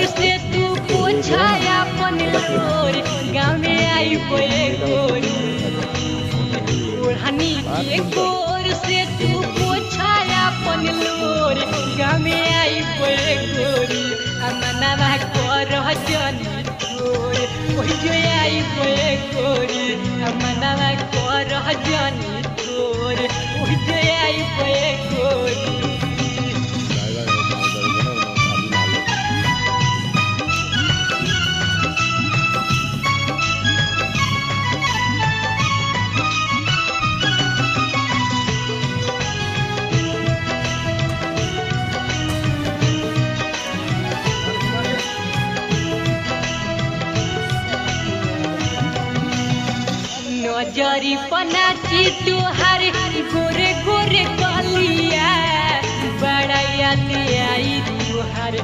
गोर से तू पोछाया अपन लोर गाँव में आई पे गोरी ओढ़नी के गोर से तू पोछाया अपन लोर गाँव में आई पे गोरी अमनवा कर जनी तोर ओही जो आई पे गोरी अमनवा कर जनी तोर ओही जो आई पे गोरी नजरी पनाची तुहार गोरे गोरे कलिया बड़ा याद आई तुहार